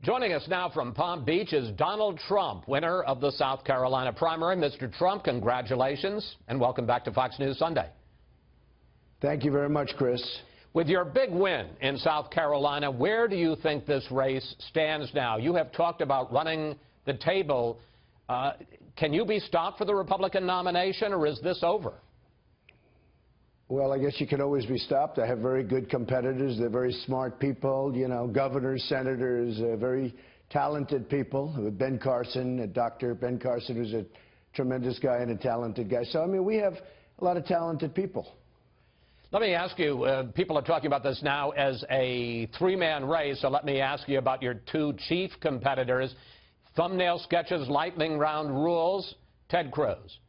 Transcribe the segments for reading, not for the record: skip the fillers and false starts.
Joining us now from Palm Beach is Donald Trump, winner of the South Carolina primary. Mr. Trump, congratulations, and welcome back to Fox News Sunday. Thank you very much, Chris. With your big win in South Carolina, where do you think this race stands now? You have talked about running the table. Can you be stopped for the Republican nomination, or is this over? Well, I guess you can always be stopped. I have very good competitors. They're very smart people, you know, governors, senators, very talented people. Ben Carson, Dr. Ben Carson, who's a tremendous guy and a talented guy. So, I mean, we have a lot of talented people. Let me ask you, people are talking about this now as a three-man race, so let me ask you about your two chief competitors. Thumbnail sketches, lightning round rules, Ted Cruz.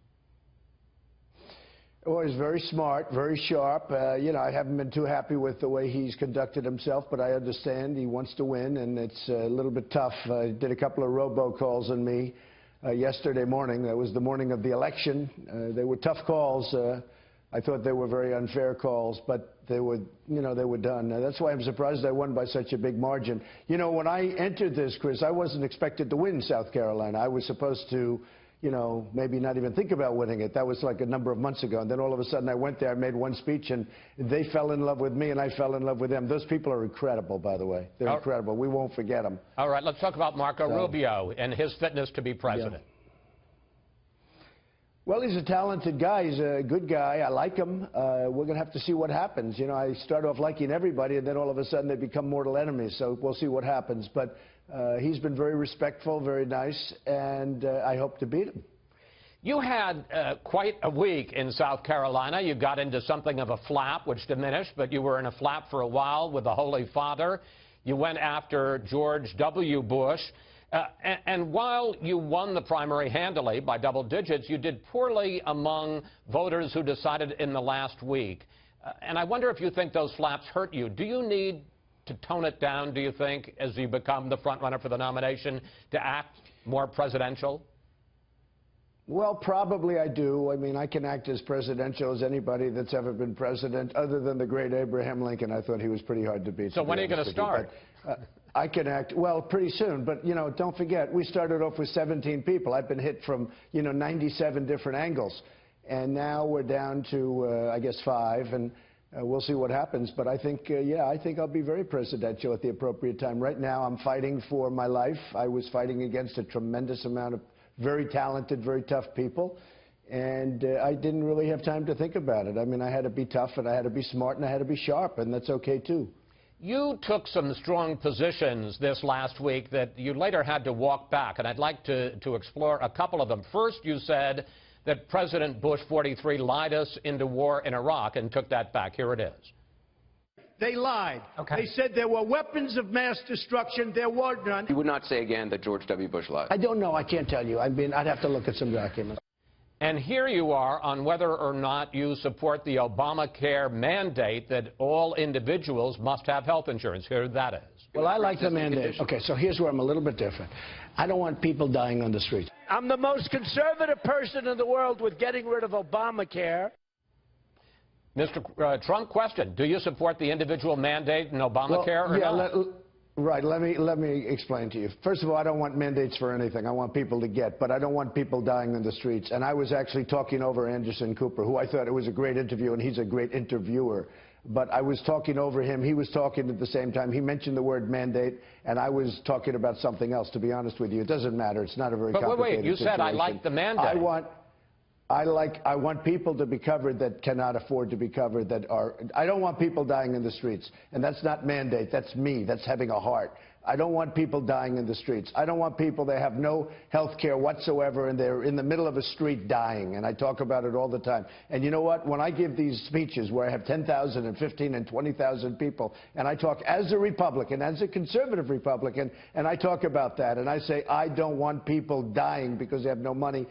Well, he's very smart, very sharp. You know, I haven't been too happy with the way he's conducted himself, but I understand he wants to win, and it's a little bit tough. He did a couple of robocalls on me yesterday morning. That was the morning of the election. They were tough calls. I thought they were very unfair calls, but they were, you know, they were done. That's why I'm surprised I won by such a big margin. You know, when I entered this, Chris, I wasn't expected to win South Carolina. I was supposed to, you know, maybe not even think about winning it. That was like a number of months ago. And then all of a sudden I went there, I made one speech, and they fell in love with me, and I fell in love with them. Those people are incredible, by the way. They're incredible. We won't forget them. All right, let's talk about Marco Rubio and his fitness to be president. Yeah. Well, he's a talented guy. He's a good guy. I like him. We're going to have to see what happens. You know, I start off liking everybody, and then all of a sudden they become mortal enemies. So we'll see what happens. But he's been very respectful, very nice, and I hope to beat him. You had quite a week in South Carolina. You got into something of a flap, which diminished, but you were in a flap for a while with the Holy Father. You went after George W. Bush. And while you won the primary handily by double digits, you did poorly among voters who decided in the last week. And I wonder if you think those flaps hurt you. Do you need to tone it down, do you think, as you become the front runner for the nomination, to act more presidential? Well, probably I do. I mean, I can act as presidential as anybody that's ever been president, other than the great Abraham Lincoln. I thought he was pretty hard to beat. So when are you going to start? I can act, well, pretty soon. But, you know, don't forget, we started off with 17 people. I've been hit from, you know, 97 different angles. And now we're down to, I guess, 5. And we'll see what happens. But I think, yeah, I think I'll be very presidential at the appropriate time. Right now, I'm fighting for my life. I was fighting against a tremendous amount of very talented, very tough people. And I didn't really have time to think about it. I mean, I had to be tough, and I had to be smart, and I had to be sharp, and that's okay, too. You took some strong positions this last week that you later had to walk back, and I'd like to explore a couple of them. First, you said that President Bush 43 lied us into war in Iraq and took that back. Here it is. They lied. Okay. They said there were weapons of mass destruction. There were none. You would not say again that George W. Bush lied? I don't know. I can't tell you. I mean, I'd have to look at some documents. And here you are on whether or not you support the Obamacare mandate that all individuals must have health insurance. Here that is. Well, I like the mandate. Okay, so here's where I'm a little bit different. I don't want people dying on the street. I'm the most conservative person in the world with getting rid of Obamacare. Mr. Trump, question. Do you support the individual mandate in Obamacare or not? Right. Let me explain to you. First of all, I don't want mandates for anything. I want people to get, but I don't want people dying in the streets. And I was actually talking over Anderson Cooper, who I thought it was a great interview, and he's a great interviewer. But I was talking over him. He was talking at the same time. He mentioned the word mandate, and I was talking about something else, to be honest with you. It doesn't matter. It's not a very complicated situation. Wait, you said I like the mandate. I want people to be covered that cannot afford to be covered, that are, I don't want people dying in the streets. And that's not mandate, that's me, that's having a heart. I don't want people dying in the streets. I don't want people that have no health care whatsoever and they're in the middle of a street dying. And I talk about it all the time. And you know what? When I give these speeches where I have 10,000 and 15 and 20,000 people, and I talk as a Republican, as a conservative Republican, and I talk about that, and I say, I don't want people dying because they have no money,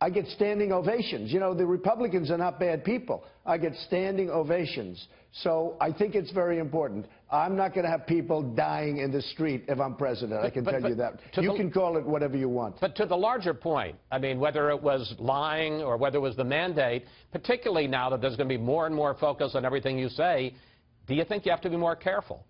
I get standing ovations. You know, the Republicans are not bad people. I get standing ovations. So I think it's very important. I'm not going to have people dying in the street if I'm president. I can tell you that. You can call it whatever you want. But to the larger point, I mean, whether it was lying or whether it was the mandate, particularly now that there's going to be more and more focus on everything you say, do you think you have to be more careful?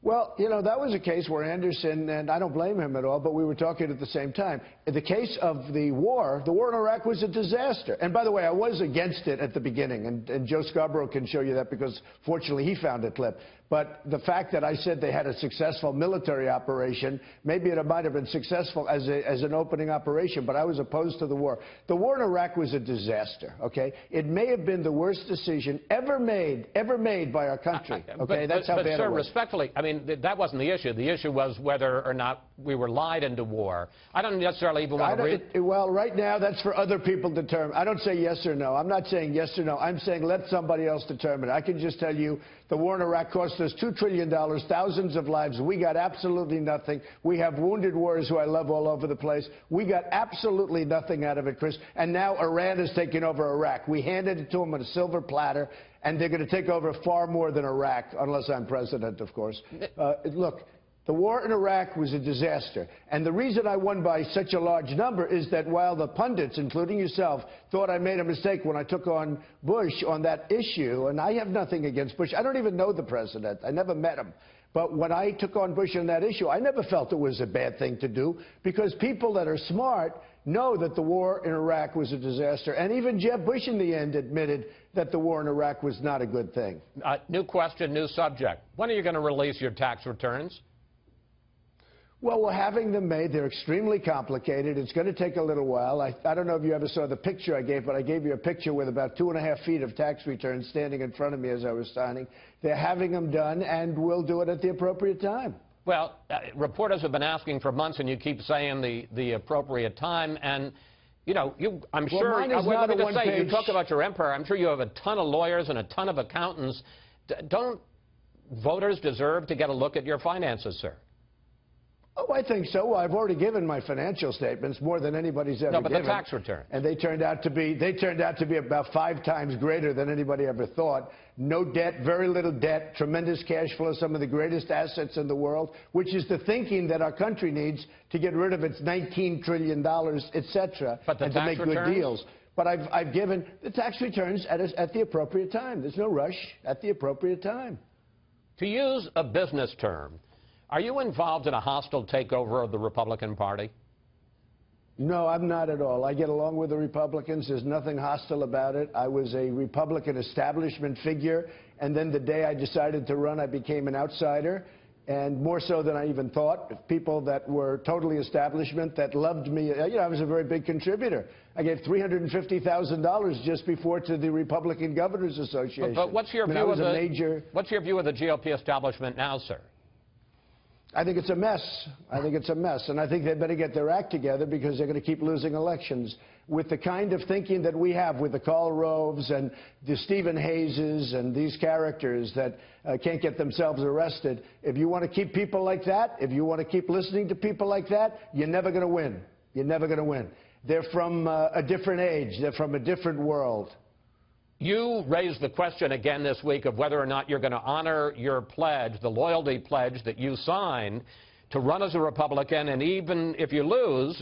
Well, you know, that was a case where Anderson, and I don't blame him at all, but we were talking at the same time. In the case of the war in Iraq was a disaster. And by the way, I was against it at the beginning, and Joe Scarborough can show you that because, fortunately, he found a clip. But the fact that I said they had a successful military operation, maybe it might have been successful as an opening operation, but I was opposed to the war. The war in Iraq was a disaster, okay? It may have been the worst decision ever made by our country, okay? That's how bad it was. But, sir, respectfully, I mean, that wasn't the issue. The issue was whether or not we were lied into war. I don't necessarily even want to read... Well, right now, that's for other people to determine. I don't say yes or no. I'm not saying yes or no. I'm saying let somebody else determine. I can just tell you the war in Iraq cost us $2 trillion, thousands of lives. We got absolutely nothing. We have wounded warriors who I love all over the place. We got absolutely nothing out of it, Chris. And now Iran is taking over Iraq. We handed it to them on a silver platter, and they're going to take over far more than Iraq, unless I'm president, of course. Look, the war in Iraq was a disaster. And the reason I won by such a large number is that while the pundits, including yourself, thought I made a mistake when I took on Bush on that issue, and I have nothing against Bush. I don't even know the president. I never met him. But when I took on Bush on that issue, I never felt it was a bad thing to do because people that are smart know that the war in Iraq was a disaster. And even Jeb Bush in the end admitted that the war in Iraq was not a good thing. New question, new subject. When are you going to release your tax returns? Well, we're having them made. They're extremely complicated. It's going to take a little while. I don't know if you ever saw the picture I gave, but I gave you a picture with about 2.5 feet of tax returns standing in front of me as I was signing. They're having them done, and we'll do it at the appropriate time. Well, reporters have been asking for months, and you keep saying the appropriate time. And, you know, I'm sure, let me just say, you talk about your empire. I'm sure you have a ton of lawyers and a ton of accountants. Don't voters deserve to get a look at your finances, sir? Oh, I think so. Well, I've already given my financial statements more than anybody's ever given. No, but the tax return. And they turned out to be about 5 times greater than anybody ever thought. No debt, very little debt, tremendous cash flow, some of the greatest assets in the world, which is the thinking that our country needs to get rid of its $19 trillion, et cetera, and to make good deals. But I've given the tax returns at the appropriate time. There's no rush, at the appropriate time. To use a business term, are you involved in a hostile takeover of the Republican Party? No, I'm not at all. I get along with the Republicans. There's nothing hostile about it. I was a Republican establishment figure, and then the day I decided to run, I became an outsider, and more so than I even thought. People that were totally establishment that loved me. You know, I was a very big contributor. I gave $350,000 just before to the Republican Governors Association. But what's your view of the GOP establishment now, sir? I think it's a mess. I think it's a mess. And I think they better get their act together because they're going to keep losing elections. With the kind of thinking that we have with the Karl Roves and the Stephen Hayeses and these characters that can't get themselves arrested, if you want to keep people like that, if you want to keep listening to people like that, you're never going to win. You're never going to win. They're from a different age. They're from a different world. You raised the question again this week of whether or not you're going to honor your pledge, the loyalty pledge that you signed to run as a Republican, and even if you lose,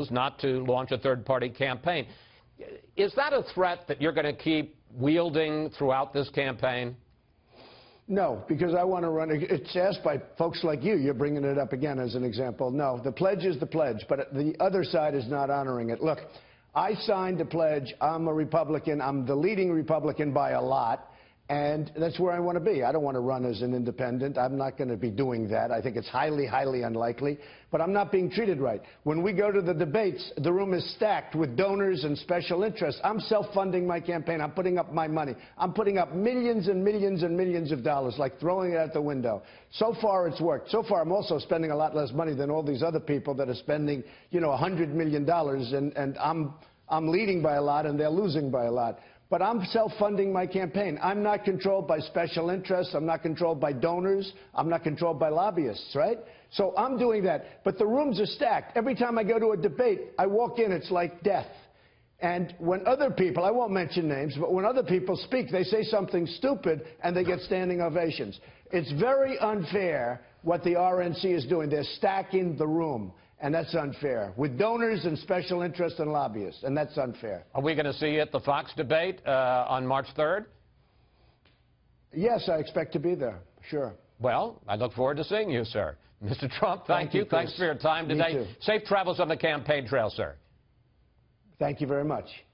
not to launch a third-party campaign. Is that a threat that you're going to keep wielding throughout this campaign? No, because I want to run. It's asked by folks like you. You're bringing it up again as an example. No, the pledge is the pledge, but the other side is not honoring it. Look, I signed a pledge. I'm a Republican. I'm the leading Republican by a lot, and that's where I want to be. I don't want to run as an independent. I'm not going to be doing that. I think it's highly, highly unlikely, but I'm not being treated right. When we go to the debates, the room is stacked with donors and special interests. I'm self-funding my campaign. I'm putting up my money. I'm putting up millions and millions and millions of dollars, like throwing it out the window. So far, it's worked. So far, I'm also spending a lot less money than all these other people that are spending, you know, $100 million, and I'm leading by a lot, and they're losing by a lot. But I'm self-funding my campaign. I'm not controlled by special interests. I'm not controlled by donors. I'm not controlled by lobbyists, right? So I'm doing that. But the rooms are stacked. Every time I go to a debate, I walk in, it's like death. And when other people, I won't mention names, but when other people speak, they say something stupid, and they get standing ovations. It's very unfair what the RNC is doing. They're stacking the room. And that's unfair, with donors and special interests and lobbyists, and that's unfair. Are we going to see you at the Fox debate on March 3rd? Yes, I expect to be there, sure. Well, I look forward to seeing you, sir. Mr. Trump, thank you. Chris. Thanks for your time Me today. too. Safe travels on the campaign trail, sir. Thank you very much.